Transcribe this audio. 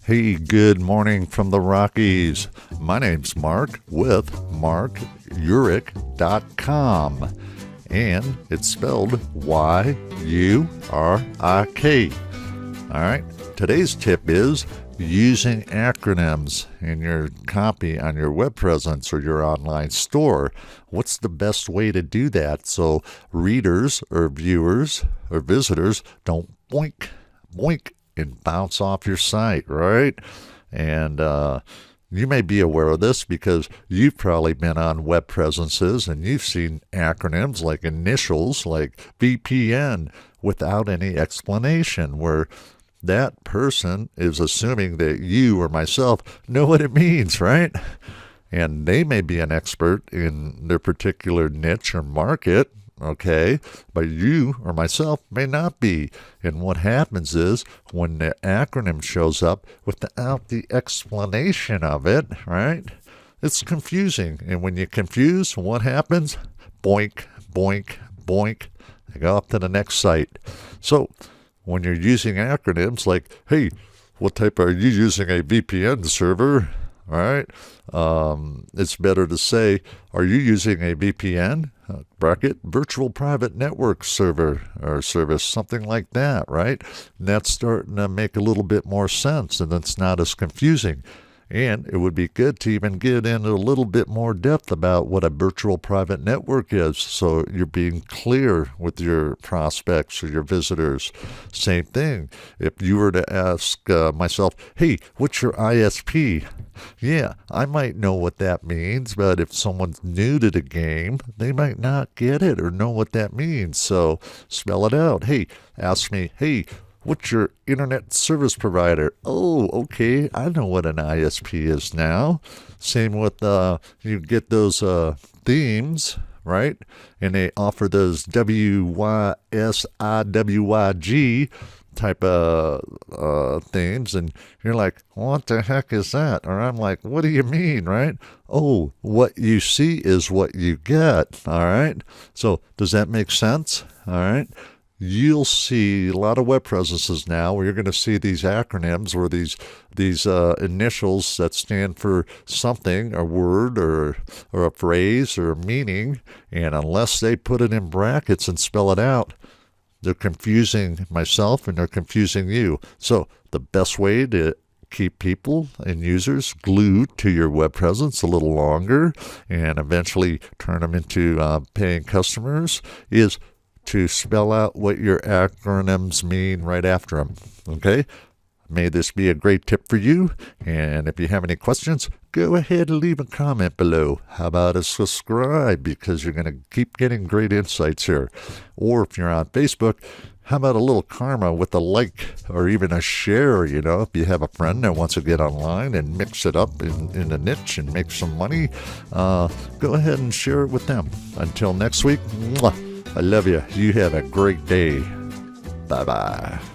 Hey, good morning from the Rockies. My name's Mark with markurick.com, and it's spelled Y-U-R-I-K. All right, today's tip is using acronyms in your copy on your web presence or your online store. What's the best way to do that so readers or viewers or visitors don't boink, boink, and bounce off your site, right? And you may be aware of this because you've probably been on web presences and you've seen acronyms like initials like VPN without any explanation, where that person is assuming that you or myself know what it means, right? And they may be an expert in their particular niche or market, okay, but you or myself may not be. And what happens is when the acronym shows up without the explanation of it, right, it's confusing. And when you're confused, what happens? Boink, boink, boink. They go up to the next site. So when you're using acronyms like, hey, what type are you using a VPN server? All right. It's better to say, are you using a VPN? Bracket, virtual private network server or service, something like that, right? And that's starting to make a little bit more sense, and it's not as confusing. And it would be good to even get into a little bit more depth about what a virtual private network is, so you're being clear with your prospects or your visitors. Same thing. If you were to ask myself, hey, what's your ISP? Yeah, I might know what that means, but if someone's new to the game, they might not get it or know what that means. So spell it out. Hey, ask me, hey, what's your internet service provider? Oh, okay, I know what an ISP is now. Same with, you get those themes, right? And they offer those WYSIWYG type of themes, and you're like, what the heck is that? Or I'm like, what do you mean, right? Oh, what you see is what you get, all right? So does that make sense? All right. You'll see a lot of web presences now where you're going to see these acronyms or these initials that stand for something, a word or a phrase or a meaning, and unless they put it in brackets and spell it out, they're confusing myself and they're confusing you. So the best way to keep people and users glued to your web presence a little longer and eventually turn them into paying customers is to spell out what your acronyms mean right after them. Okay? May this be a great tip for you. And if you have any questions, go ahead and leave a comment below. How about a subscribe, because you're going to keep getting great insights here. Or if you're on Facebook, how about a little karma with a like or even a share? You know, if you have a friend that wants to get online and mix it up in a niche and make some money, go ahead and share it with them. Until next week, mwah, I love you. You have a great day. Bye-bye.